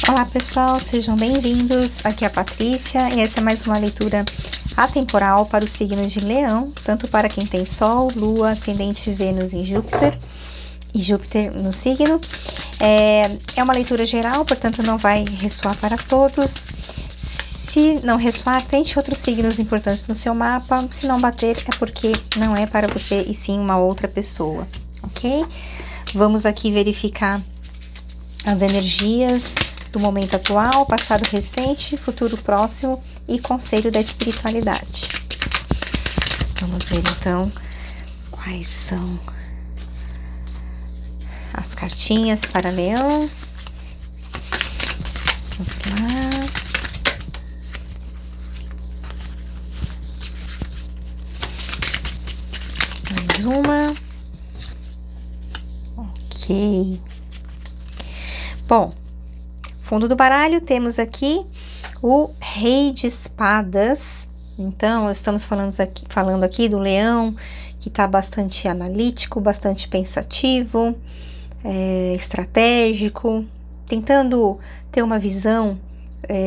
Olá pessoal, sejam bem-vindos, aqui é a Patrícia e essa é mais uma leitura atemporal para o signo de Leão, tanto para quem tem Sol, Lua, Ascendente, Vênus em Júpiter e Júpiter no signo. É uma leitura geral, portanto não vai ressoar para todos. Se não ressoar, tente outros signos importantes no seu mapa, se não bater é porque não é para você e sim uma outra pessoa, ok? Vamos aqui verificar as energias do momento atual, passado recente, futuro próximo e conselho da espiritualidade. Vamos ver então quais são as cartinhas para Leão. Vamos lá. Mais uma. Ok. Bom, fundo do baralho temos aqui o Rei de Espadas. Então, estamos falando aqui do Leão, que está bastante analítico, bastante pensativo, estratégico, tentando ter uma visão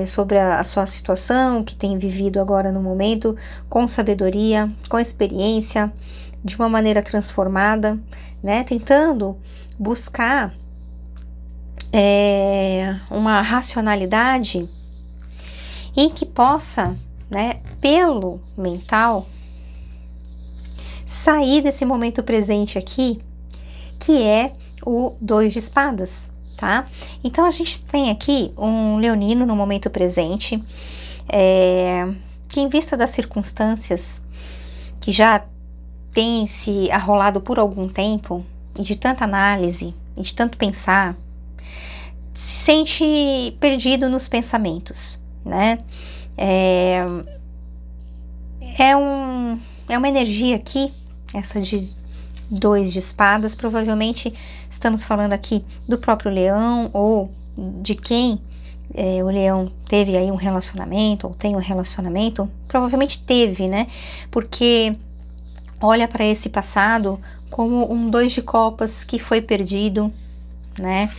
sobre a sua situação que tem vivido agora no momento, com sabedoria, com experiência, de uma maneira transformada, né? Tentando buscar uma racionalidade em que possa, né, pelo mental, sair desse momento presente aqui, que é o 2 de espadas, tá? Então a gente tem aqui um leonino no momento presente, que em vista das circunstâncias que já tem se arrolado por algum tempo, e de tanta análise, e de tanto pensar, se sente perdido nos pensamentos, né? É uma energia aqui, essa de 2 de espadas, provavelmente estamos falando aqui do próprio Leão ou de quem o Leão teve aí um relacionamento ou tem um relacionamento, provavelmente teve, né? Porque olha para esse passado como um 2 de copas que foi perdido, né?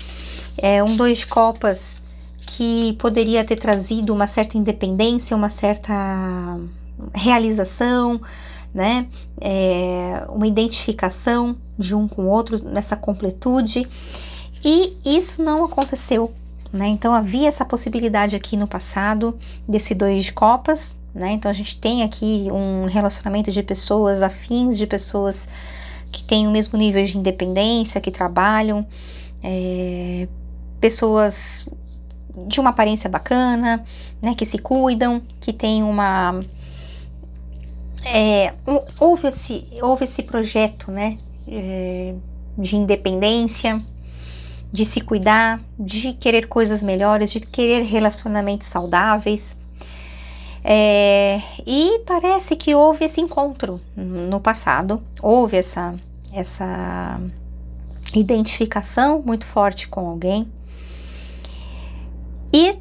Um 2 de copas que poderia ter trazido uma certa independência, uma certa realização, né? Uma identificação de um com o outro nessa completude, e isso não aconteceu, né? Então havia essa possibilidade aqui no passado desse 2 de copas, né? Então a gente tem aqui um relacionamento de pessoas afins, de pessoas que têm o mesmo nível de independência, que trabalham, pessoas de uma aparência bacana, né, que se cuidam, que tem uma... houve esse projeto, né, de independência, de se cuidar, de querer coisas melhores, de querer relacionamentos saudáveis. E parece que houve esse encontro no passado, houve essa identificação muito forte com alguém, e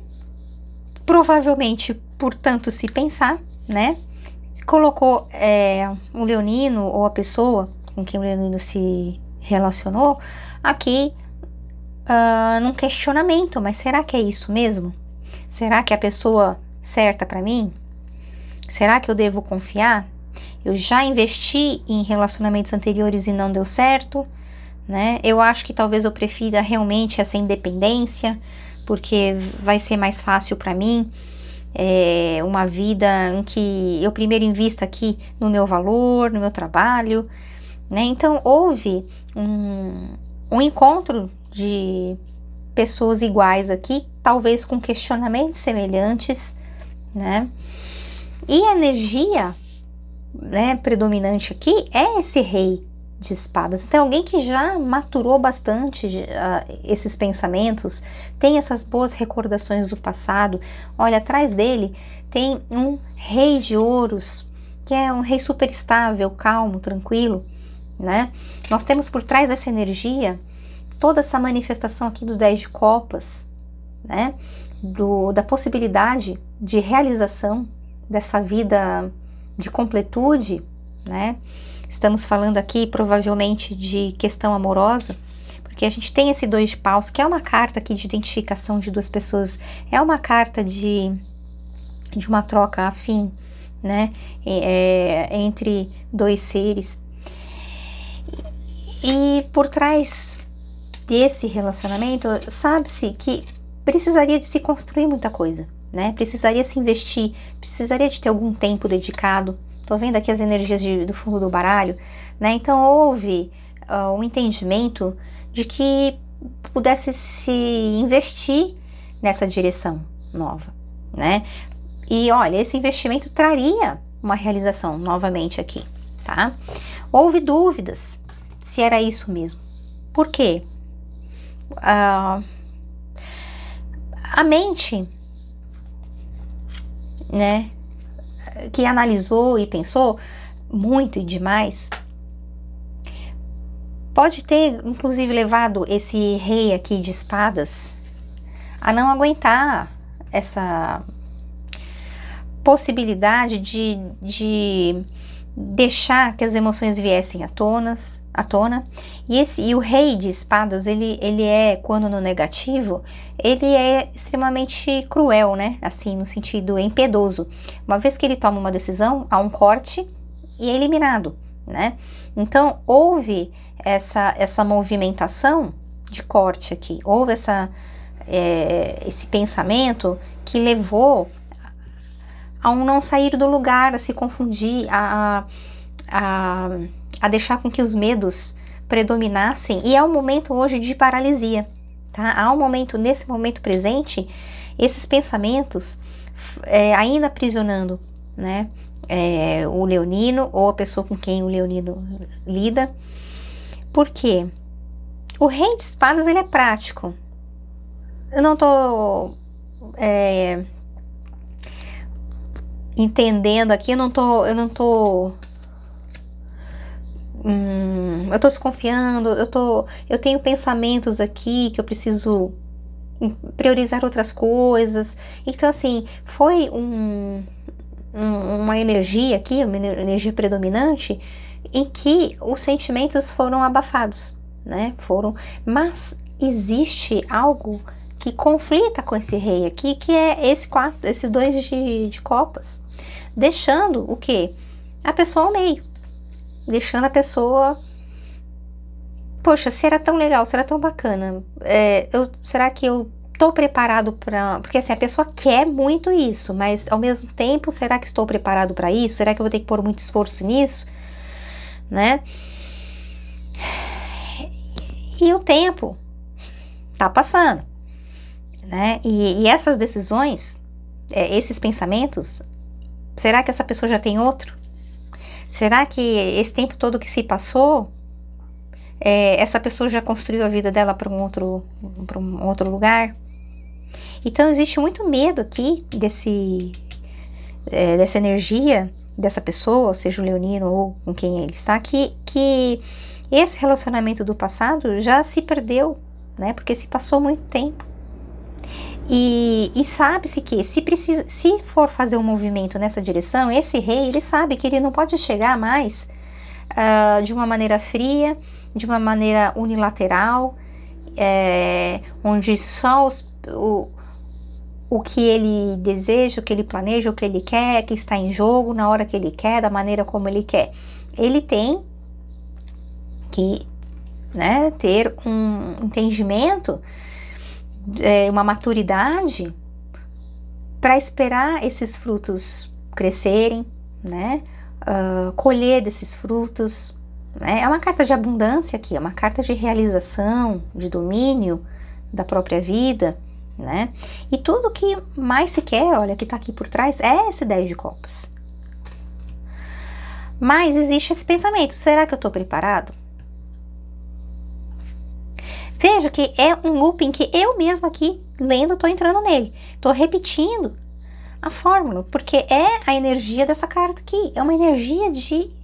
provavelmente, por tanto se pensar, né, colocou o leonino ou a pessoa com quem o leonino se relacionou aqui num questionamento: mas será que é isso mesmo? Será que é a pessoa certa para mim? Será que eu devo confiar? Eu já investi em relacionamentos anteriores e não deu certo, né? Eu acho que talvez eu prefira realmente essa independência, porque vai ser mais fácil para mim, uma vida em que eu primeiro invista aqui no meu valor, no meu trabalho, né? Então houve um encontro de pessoas iguais aqui, talvez com questionamentos semelhantes, né? E a energia, né, predominante aqui é esse Rei de Espadas. Então alguém que já maturou bastante esses pensamentos, tem essas boas recordações do passado. Olha, atrás dele tem um Rei de Ouros, que é um rei super estável, calmo, tranquilo, né? Nós temos por trás dessa energia toda essa manifestação aqui do 10 de copas, né? Da possibilidade de realização dessa vida de completude, né? Estamos falando aqui provavelmente de questão amorosa, Porque a gente tem esse 2 de paus, que é uma carta aqui de identificação de duas pessoas, é uma carta de uma troca afim, né, entre dois seres. E por trás desse relacionamento, sabe-se que precisaria de se construir muita coisa, né? Precisaria se investir, precisaria de ter algum tempo dedicado. Tô vendo aqui as energias do fundo do baralho, né? Então houve um entendimento de que pudesse se investir nessa direção nova, né? E olha, esse investimento traria uma realização novamente aqui, tá? Houve dúvidas se era isso mesmo. Por quê? A mente, né, que analisou e pensou muito e demais, pode ter inclusive levado esse rei aqui de espadas a não aguentar essa possibilidade de deixar que as emoções viessem à tona. E o rei de espadas, ele é, quando no negativo, ele é extremamente cruel, né? Assim, no sentido impiedoso. Uma vez que ele toma uma decisão, há um corte e é eliminado, né? Então, houve essa movimentação de corte aqui. Houve esse pensamento que levou a um não sair do lugar, a se confundir, a deixar com que os medos predominassem, e é um momento hoje de paralisia, tá? Há um momento, nesse momento presente, esses pensamentos ainda aprisionando, né? O leonino, ou a pessoa com quem o leonino lida. Por quê? O rei de espadas, ele é prático. Eu não tô entendendo aqui, eu tô desconfiando, eu tenho pensamentos aqui que eu preciso priorizar outras coisas. Então, assim, foi uma energia aqui, uma energia predominante, em que os sentimentos foram abafados, né? Mas existe algo que conflita com esse rei aqui, que é esses 2 de copas, deixando o quê? A pessoa ao meio, deixando a pessoa, poxa, se era tão legal, se era tão bacana, será que eu tô preparado para... Porque assim, a pessoa quer muito isso, mas ao mesmo tempo, será que estou preparado para isso? Será que eu vou ter que pôr muito esforço nisso? Né? E o tempo tá passando, né? E essas decisões, esses pensamentos, será que essa pessoa já tem outro? Será que esse tempo todo que se passou, essa pessoa já construiu a vida dela para um outro lugar? Então existe muito medo aqui dessa energia dessa pessoa, seja o leonino ou com quem ele está, que esse relacionamento do passado já se perdeu, né? Porque se passou muito tempo. E sabe-se que se for fazer um movimento nessa direção, esse rei, ele sabe que ele não pode chegar mais de uma maneira fria, de uma maneira unilateral, onde só o que ele deseja, o que ele planeja, o que ele quer, que está em jogo na hora que ele quer, da maneira como ele quer. Ele tem que, né, ter um entendimento, uma maturidade para esperar esses frutos crescerem, né, colher desses frutos, né? É uma carta de abundância aqui, é uma carta de realização, de domínio da própria vida, né? E tudo que mais se quer, olha, que tá aqui por trás, é esse 10 de copas. Mas existe esse pensamento, será que eu tô preparado? Veja que é um looping que eu mesma aqui, lendo, tô entrando nele. Tô repetindo a fórmula, porque é a energia dessa carta aqui. É uma energia de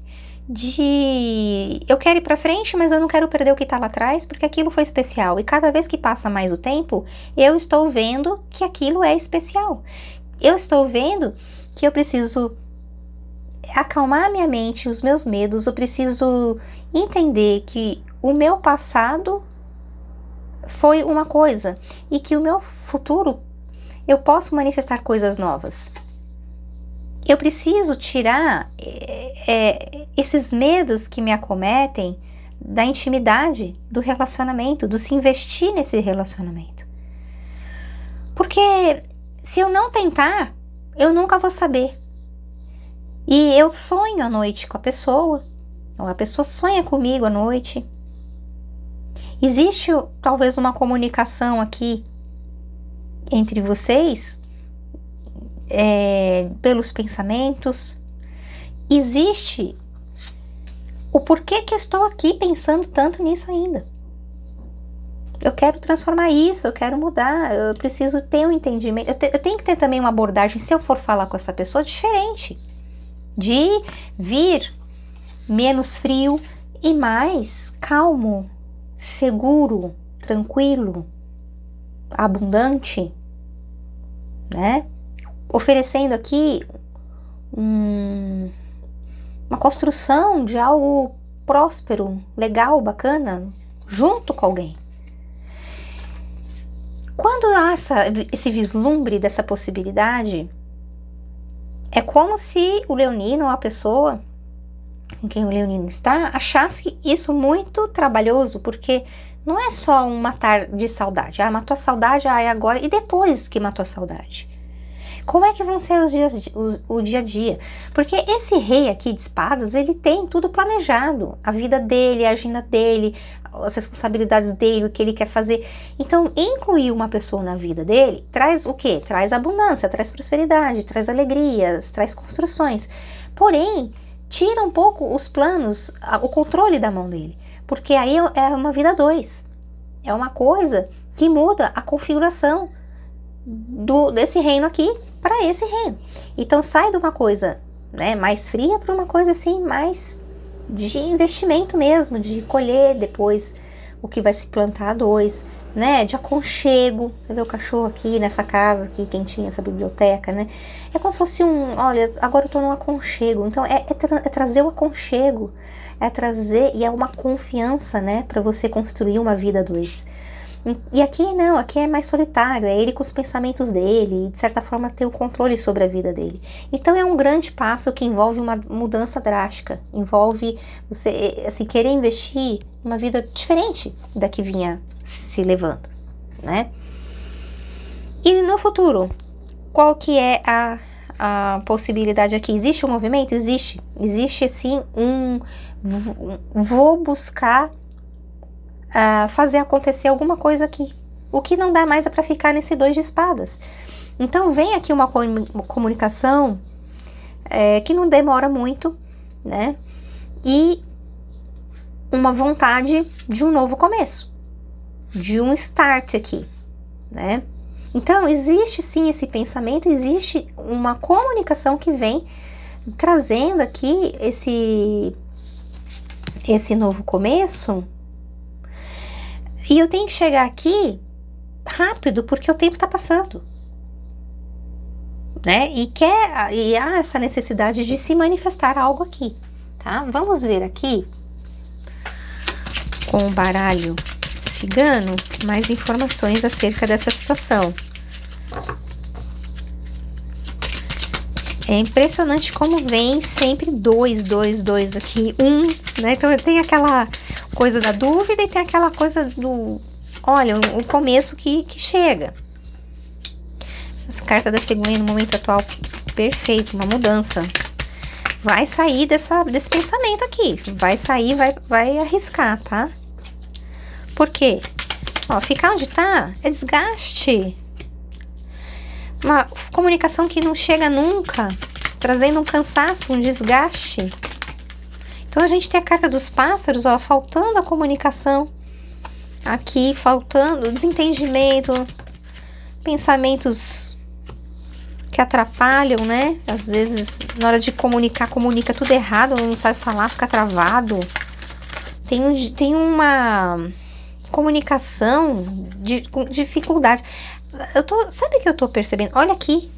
eu quero ir pra frente, mas eu não quero perder o que tá lá atrás, porque aquilo foi especial. E cada vez que passa mais o tempo, eu estou vendo que aquilo é especial. Eu estou vendo que eu preciso acalmar minha mente, os meus medos. Eu preciso entender que o meu passado foi uma coisa, e que o meu futuro eu posso manifestar coisas novas. Eu preciso tirar esses medos que me acometem da intimidade, do relacionamento, do se investir nesse relacionamento. Porque se eu não tentar, eu nunca vou saber. E eu sonho à noite com a pessoa, ou a pessoa sonha comigo à noite. Existe talvez uma comunicação aqui entre vocês, pelos pensamentos. Existe o porquê que eu estou aqui pensando tanto nisso ainda. Eu quero transformar isso, eu quero mudar, eu preciso ter um entendimento. Eu tenho que ter também uma abordagem, se eu for falar com essa pessoa, diferente. De vir menos frio e mais calmo, seguro, tranquilo, abundante, né? Oferecendo aqui uma construção de algo próspero, legal, bacana, junto com alguém. Quando há esse vislumbre dessa possibilidade, é como se o leonino, ou a pessoa com quem o leonino está, achasse isso muito trabalhoso, porque não é só um matar de saudade. Ah, matou a saudade, é agora. E depois que matou a saudade? Como é que vão ser o dia a dia? Porque esse rei aqui de espadas, ele tem tudo planejado. A vida dele, a agenda dele, as responsabilidades dele, o que ele quer fazer. Então, incluir uma pessoa na vida dele traz o quê? Traz abundância, traz prosperidade, traz alegrias, traz construções. Porém, tira um pouco os planos, o controle da mão dele. Porque aí é uma vida a dois. É uma coisa que muda a configuração desse reino aqui para esse reino. Então sai de uma coisa, né, mais fria para uma coisa assim mais de investimento mesmo, de colher depois o que vai se plantar a dois, né, de aconchego. Você vê o cachorro aqui nessa casa aqui quentinha, essa biblioteca, né? É como se fosse olha, agora eu tô num aconchego. Então é trazer o aconchego, é trazer, e é uma confiança, né, para você construir uma vida a dois. E aqui não, aqui é mais solitário, é ele com os pensamentos dele, e de certa forma ter o controle sobre a vida dele. Então é um grande passo que envolve uma mudança drástica, envolve você assim, querer investir em uma vida diferente da que vinha se levando, né? E no futuro, qual que é a possibilidade aqui? Existe um movimento? Existe. Existe sim vou buscar fazer acontecer alguma coisa aqui. O que não dá mais é para ficar nesse 2 de espadas. Então vem aqui uma comunicação que não demora muito, né? E uma vontade de um novo começo, de um start aqui, né? Então existe sim esse pensamento, existe uma comunicação que vem trazendo aqui esse novo começo. E eu tenho que chegar aqui rápido, porque o tempo está passando, né? E há essa necessidade de se manifestar algo aqui, tá? Vamos ver aqui, com o baralho cigano, mais informações acerca dessa situação. É impressionante como vem sempre 2 aqui, né? Então tem aquela coisa da dúvida e tem aquela coisa do, olha, o começo que chega. As cartas da Segunda no momento atual, perfeito, uma mudança. Vai sair desse pensamento aqui, vai sair, vai arriscar, tá? Por quê? Ó, ficar onde tá é desgaste. Uma comunicação que não chega nunca, trazendo um cansaço, um desgaste. Então a gente tem a carta dos pássaros, ó, faltando a comunicação. Aqui, faltando desentendimento, pensamentos que atrapalham, né? Às vezes, na hora de comunica tudo errado, não sabe falar, fica travado. Tem uma comunicação com dificuldade. Sabe o que eu tô percebendo? Olha aqui.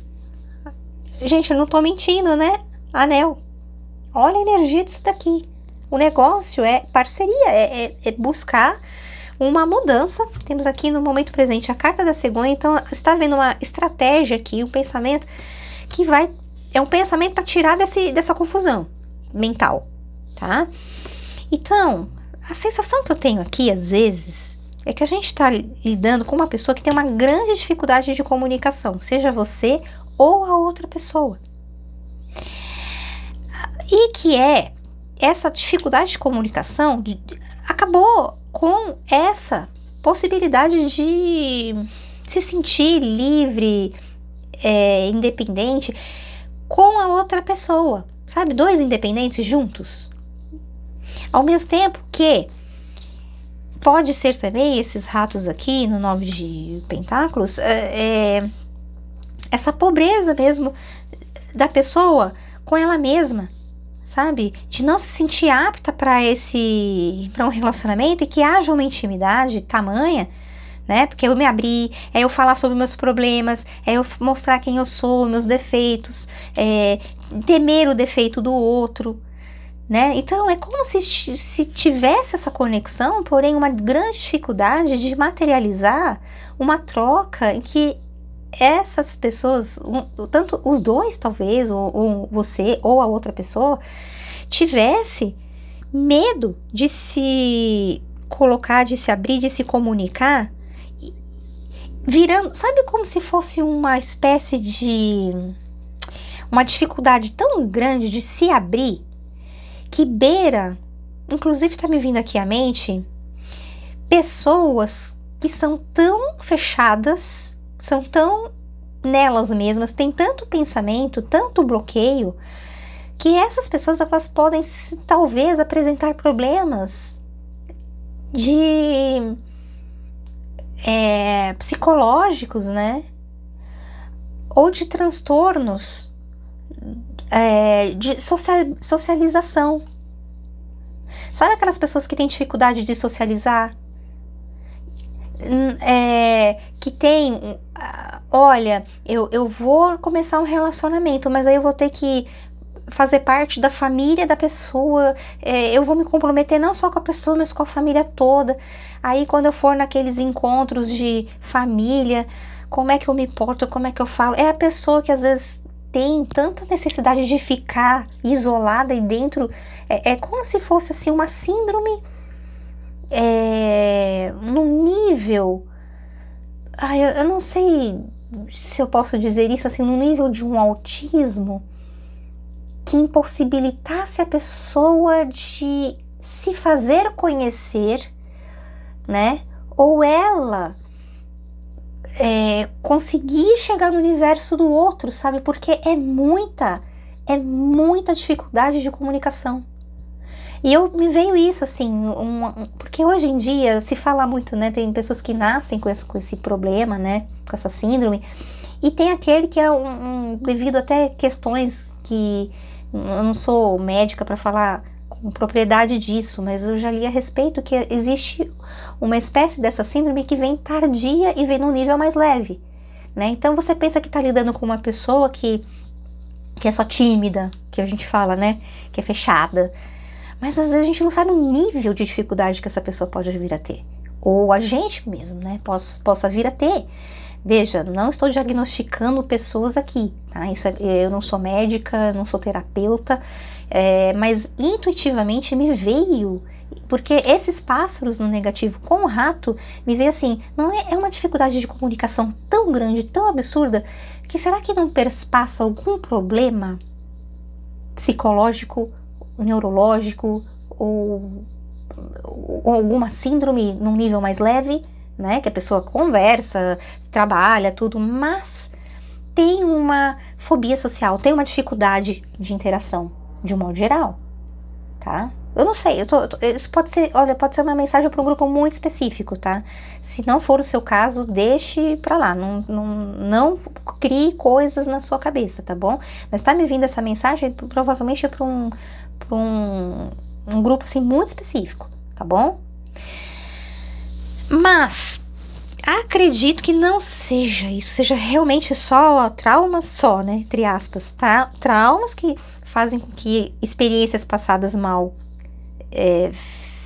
Gente, eu não tô mentindo, né? Anel. Olha a energia disso daqui. O negócio é parceria, é buscar uma mudança. Temos aqui no momento presente a carta da cegonha, então está havendo uma estratégia aqui, um pensamento que é um pensamento para tirar dessa confusão mental, tá? Então, a sensação que eu tenho aqui, às vezes, é que a gente está lidando com uma pessoa que tem uma grande dificuldade de comunicação, seja você ou a outra pessoa. E que essa dificuldade de comunicação acabou com essa possibilidade de se sentir livre, independente com a outra pessoa, sabe? Dois independentes juntos. Ao mesmo tempo que pode ser também esses ratos aqui no 9 de pentáculos, essa pobreza mesmo da pessoa com ela mesma, sabe? De não se sentir apta para um relacionamento e que haja uma intimidade tamanha, né? Porque eu me abrir, eu falar sobre meus problemas, eu mostrar quem eu sou, meus defeitos, temer o defeito do outro, né? Então é como se tivesse essa conexão, porém uma grande dificuldade de materializar uma troca em que essas pessoas, tanto os dois talvez, ou você ou a outra pessoa, tivesse medo de se colocar, de se abrir, de se comunicar, virando, sabe, como se fosse uma espécie de uma dificuldade tão grande de se abrir, que beira, inclusive tá me vindo aqui à mente, pessoas que são tão fechadas, são tão nelas mesmas, têm tanto pensamento, tanto bloqueio, que essas pessoas elas podem talvez apresentar problemas de psicológicos, né? Ou de transtornos de socialização. Sabe aquelas pessoas que têm dificuldade de socializar? Que tem, olha, eu vou começar um relacionamento, mas aí eu vou ter que fazer parte da família da pessoa, eu vou me comprometer não só com a pessoa, mas com a família toda. Aí quando eu for naqueles encontros de família, como é que eu me porto, como é que eu falo? É a pessoa que às vezes tem tanta necessidade de ficar isolada e dentro, é como se fosse assim uma síndrome num nível, eu não sei se eu posso dizer isso assim, no nível de um autismo que impossibilitasse a pessoa de se fazer conhecer, né? Ou ela conseguir chegar no universo do outro, sabe? Porque é muita dificuldade de comunicação. E me veio isso assim, porque hoje em dia se fala muito, né? Tem pessoas que nascem com esse problema, né? Com essa síndrome. E tem aquele que é devido até questões que eu não sou médica para falar com propriedade disso, mas eu já li a respeito que existe uma espécie dessa síndrome que vem tardia e vem num nível mais leve, né? Então você pensa que está lidando com uma pessoa que é só tímida, que a gente fala, né? Que é fechada. Mas às vezes a gente não sabe o nível de dificuldade que essa pessoa pode vir a ter. Ou a gente mesmo, né? Possa vir a ter. Veja, não estou diagnosticando pessoas aqui, tá? Eu não sou médica, não sou terapeuta, mas intuitivamente me veio, porque esses pássaros no negativo com o rato, me veio assim, não é uma dificuldade de comunicação tão grande, tão absurda, que será que não passa algum problema psicológico, neurológico, ou alguma síndrome num nível mais leve, né, que a pessoa conversa, trabalha, tudo, mas tem uma fobia social, tem uma dificuldade de interação, de um modo geral, tá? Eu não sei, isso pode ser uma mensagem para um grupo muito específico, tá? Se não for o seu caso, deixe pra lá, não crie coisas na sua cabeça, tá bom? Mas tá me vindo essa mensagem, provavelmente é para um grupo assim muito específico, tá bom? Mas acredito que não seja isso, seja realmente só traumas só, né, entre aspas, tá? Traumas que fazem com que experiências passadas mal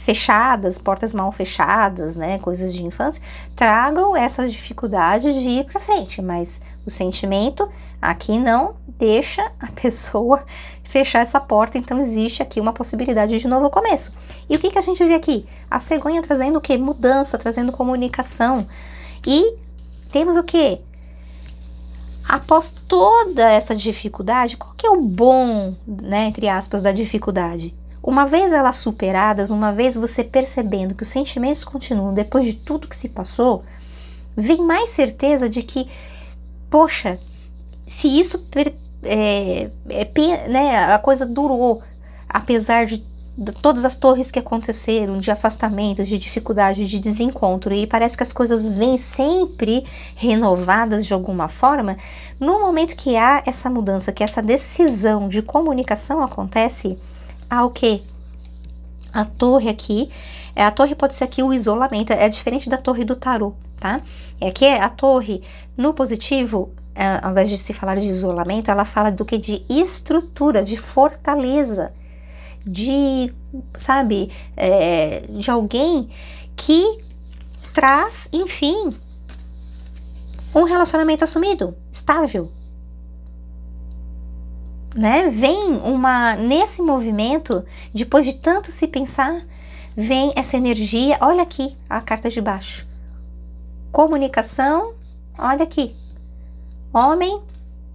fechadas, portas mal fechadas, né, coisas de infância, tragam essas dificuldades de ir para frente, mas o sentimento aqui não deixa a pessoa fechar essa porta, então existe aqui uma possibilidade de novo começo. E o que a gente vê aqui? A cegonha trazendo o quê? Mudança, trazendo comunicação. E temos o quê? Após toda essa dificuldade, qual que é o bom, né, entre aspas, da dificuldade? Uma vez elas superadas, uma vez você percebendo que os sentimentos continuam depois de tudo que se passou, vem mais certeza de que, poxa, se isso, né, a coisa durou, apesar de todas as torres que aconteceram, de afastamento, de dificuldade, de desencontro, e parece que as coisas vêm sempre renovadas de alguma forma, no momento que há essa mudança, que essa decisão de comunicação acontece, há o quê? A torre aqui, a torre pode ser aqui o isolamento, é diferente da torre do tarô, tá? Aqui a torre, no positivo, ao invés de se falar de isolamento, ela fala do que? De estrutura, de fortaleza, de, sabe, de alguém que traz, enfim, um relacionamento assumido, estável, né? Vem nesse movimento, depois de tanto se pensar, vem essa energia, olha aqui a carta de baixo, comunicação, olha aqui, homem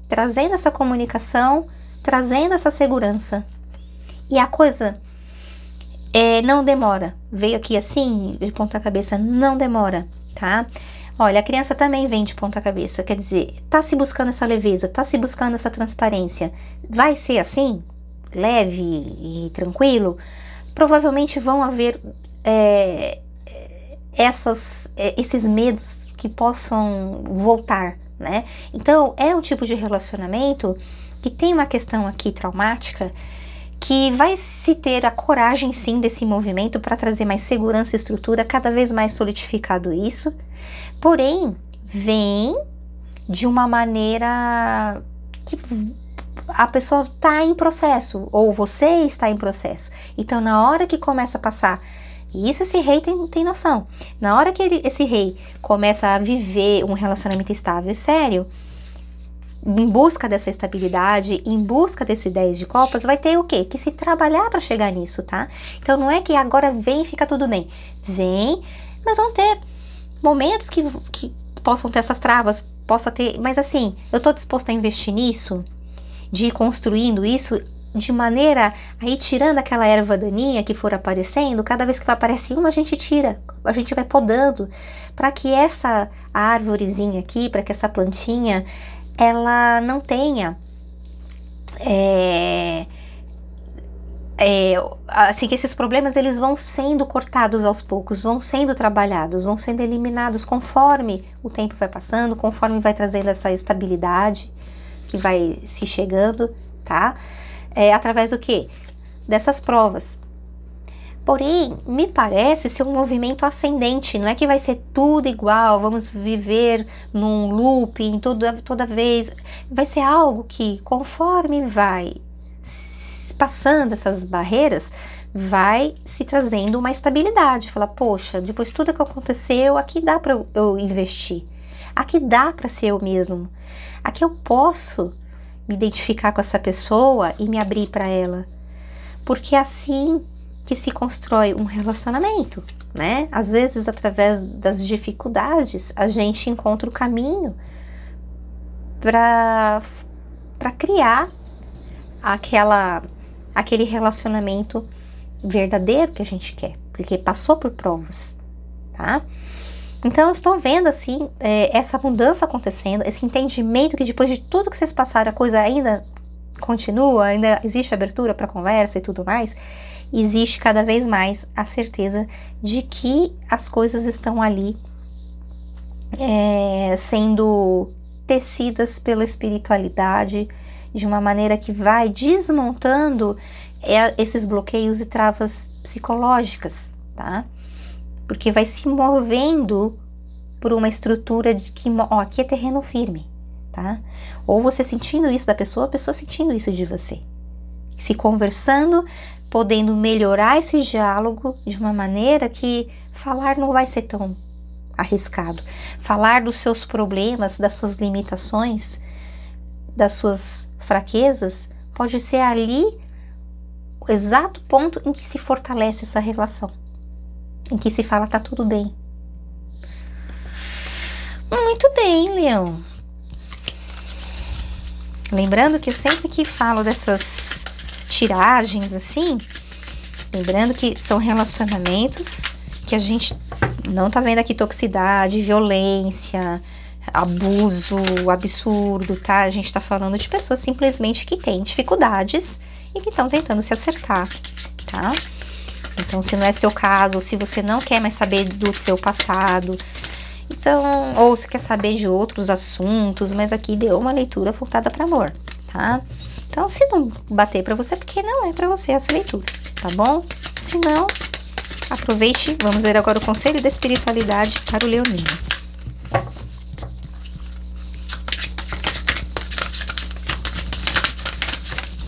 trazendo essa comunicação, trazendo essa segurança. E a coisa não demora. Veio aqui assim, de ponta cabeça, não demora, tá? Olha, a criança também vem de ponta cabeça, quer dizer, tá se buscando essa leveza, tá se buscando essa transparência. Vai ser assim, leve e tranquilo? Provavelmente vão haver esses medos que possam voltar, né? Então, é um tipo de relacionamento que tem uma questão aqui traumática, que vai se ter a coragem sim desse movimento para trazer mais segurança e estrutura, cada vez mais solidificado isso, porém vem de uma maneira que a pessoa está em processo, ou você está em processo. Então na hora que começa a passar, e isso esse rei tem noção, na hora que esse rei começa a viver um relacionamento estável e sério, em busca dessa estabilidade, em busca desse 10 de copas, vai ter o quê? Que se trabalhar para chegar nisso, tá? Então não é que agora vem e fica tudo bem. Vem, mas vão ter momentos que possam ter essas travas, possa ter, mas assim, eu tô disposta a investir nisso, de ir construindo isso, de maneira a ir tirando aquela erva daninha que for aparecendo, cada vez que vai aparecer uma, a gente tira, a gente vai podando, para que essa árvorezinha aqui, para que essa plantinha, ela não tenha assim, que esses problemas eles vão sendo cortados aos poucos, vão sendo trabalhados, vão sendo eliminados conforme o tempo vai passando, conforme vai trazendo essa estabilidade que vai se chegando, tá? Através do quê? Dessas provas. Porém, me parece ser um movimento ascendente, não é que vai ser tudo igual, vamos viver num looping toda vez, vai ser algo que conforme vai passando essas barreiras, vai se trazendo uma estabilidade, falar, poxa, depois de tudo que aconteceu, aqui dá para eu investir, aqui dá para ser eu mesmo, aqui eu posso me identificar com essa pessoa e me abrir para ela, porque assim que se constrói um relacionamento, né? Às vezes, através das dificuldades, a gente encontra o caminho para criar aquele relacionamento verdadeiro que a gente quer, porque passou por provas, tá? Então, eu estou vendo, assim, essa mudança acontecendo, esse entendimento que depois de tudo que vocês passaram, a coisa ainda continua, ainda existe abertura para conversa e tudo mais, existe cada vez mais a certeza de que as coisas estão ali sendo tecidas pela espiritualidade de uma maneira que vai desmontando esses bloqueios e travas psicológicas, tá? Porque vai se movendo por uma estrutura de que, aqui é terreno firme, tá? Ou você sentindo isso da pessoa, a pessoa sentindo isso de você. se conversando, podendo melhorar esse diálogo de uma maneira que falar não vai ser tão arriscado. Falar dos seus problemas, das suas limitações, das suas fraquezas, pode ser ali o exato ponto em que se fortalece essa relação, em que se fala tá tudo bem. Muito bem, Leão. Lembrando que eu sempre que falo dessas tiragens assim, lembrando que são relacionamentos que a gente não tá vendo aqui toxicidade, violência, abuso, absurdo, tá? A gente tá falando de pessoas simplesmente que têm dificuldades e que estão tentando se acertar, tá? Então, se não é seu caso, ou se você não quer mais saber do seu passado, então, ou você quer saber de outros assuntos, mas aqui deu uma leitura voltada para amor, tá? Então, se não bater para você, porque não é para você essa leitura, tá bom? Se não, aproveite. Vamos ver agora o conselho da espiritualidade para o leonino.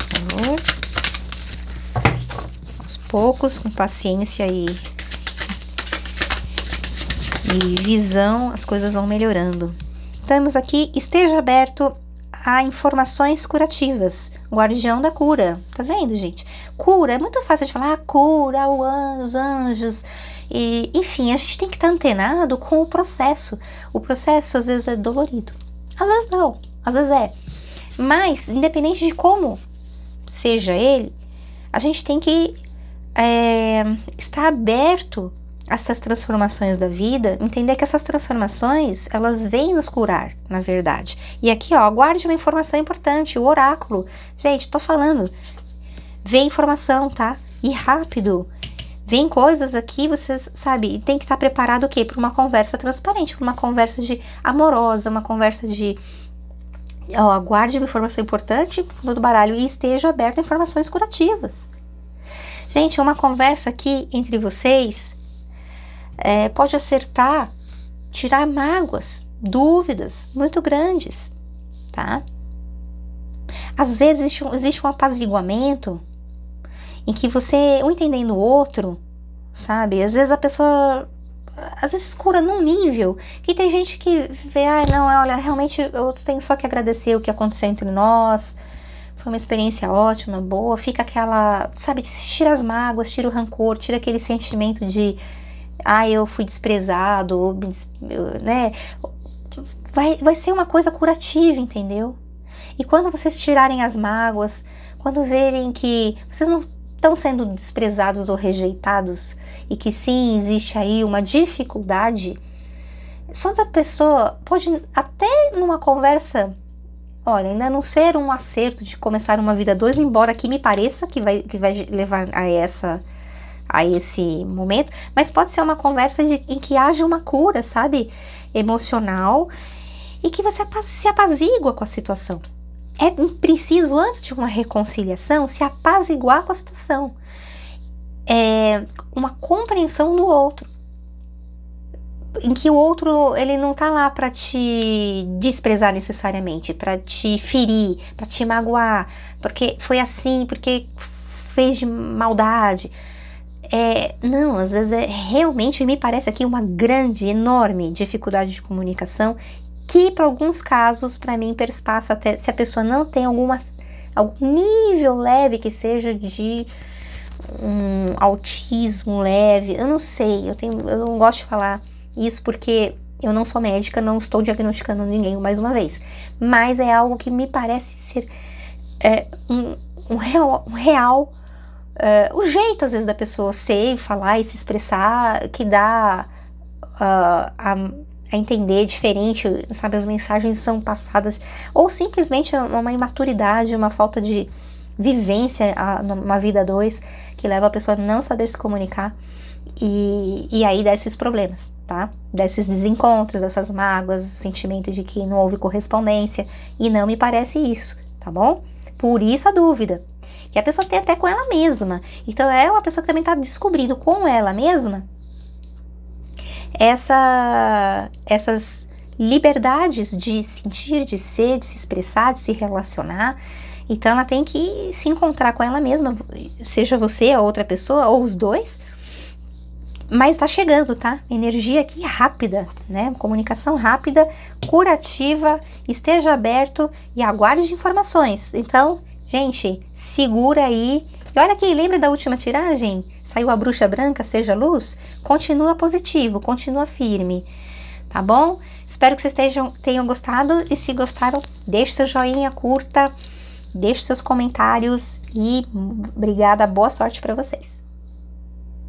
Então, aos poucos, com paciência e visão, as coisas vão melhorando. Temos aqui, esteja aberto a informações curativas, guardião da cura. Tá vendo, gente? Cura, é muito fácil de falar, cura, os anjos, e, enfim, a gente tem que estar antenado com o processo. O processo às vezes é dolorido, às vezes não, às vezes é. Mas, independente de como seja ele, a gente tem que estar aberto a essas transformações da vida, entender que essas transformações, elas vêm nos curar, na verdade. E aqui, ó, guarde uma informação importante, o oráculo. Gente, tô falando, vem informação, tá? E rápido. Vem coisas aqui, vocês, sabe, tem que estar preparado o quê? Para uma conversa transparente, para uma conversa amorosa, uma conversa de... Ó, guarde uma informação importante no baralho e esteja aberto a informações curativas. Gente, uma conversa aqui entre vocês pode acertar, tirar mágoas, dúvidas muito grandes, tá? Às vezes existe um apaziguamento em que você, um entendendo o outro, sabe? Às vezes a pessoa, às vezes cura num nível que tem gente que vê, não, olha, realmente eu tenho só que agradecer o que aconteceu entre nós, foi uma experiência ótima, boa, fica aquela, sabe, tira as mágoas, tira o rancor, tira aquele sentimento de eu fui desprezado, né? Vai ser uma coisa curativa, entendeu? E quando vocês tirarem as mágoas, quando verem que vocês não estão sendo desprezados ou rejeitados, e que sim, existe aí uma dificuldade, só da pessoa pode até numa conversa, olha, ainda não ser um acerto de começar uma vida dois, embora aqui me pareça que vai levar a esse momento, mas pode ser uma conversa em que haja uma cura, sabe, emocional, e que você se apazigua com a situação. É preciso, antes de uma reconciliação, se apaziguar com a situação. Uma compreensão do outro, em que o outro, ele não tá lá para te desprezar necessariamente, para te ferir, para te magoar, porque foi assim, porque fez de maldade. Não, às vezes realmente me parece aqui uma grande, enorme dificuldade de comunicação, que para alguns casos, para mim, perspassa até se a pessoa não tem algum nível leve que seja de um autismo leve, eu não sei, eu não gosto de falar isso porque eu não sou médica, não estou diagnosticando ninguém mais uma vez, mas é algo que me parece ser um real o jeito, às vezes, da pessoa ser, falar e se expressar, que dá a entender diferente, sabe? As mensagens são passadas, ou simplesmente uma imaturidade, uma falta de vivência numa vida a dois, que leva a pessoa a não saber se comunicar, e aí dá esses problemas, tá? Dá esses desencontros, essas mágoas, sentimento de que não houve correspondência, e não me parece isso, tá bom? Por isso a dúvida. Que a pessoa tem até com ela mesma. Então é uma pessoa que também está descobrindo com ela mesma essas liberdades de sentir, de ser, de se expressar, de se relacionar. Então ela tem que se encontrar com ela mesma, seja você, a outra pessoa, ou os dois. Mas tá chegando, tá? Energia aqui rápida, né? Comunicação rápida, curativa, esteja aberto e aguarde informações. Então, gente, segura aí. E olha aqui, lembra da última tiragem? Saiu a bruxa branca, seja luz? Continua positivo, continua firme, tá bom? Espero que vocês tenham gostado e se gostaram, deixe seu joinha, curta, deixe seus comentários e obrigada, boa sorte para vocês.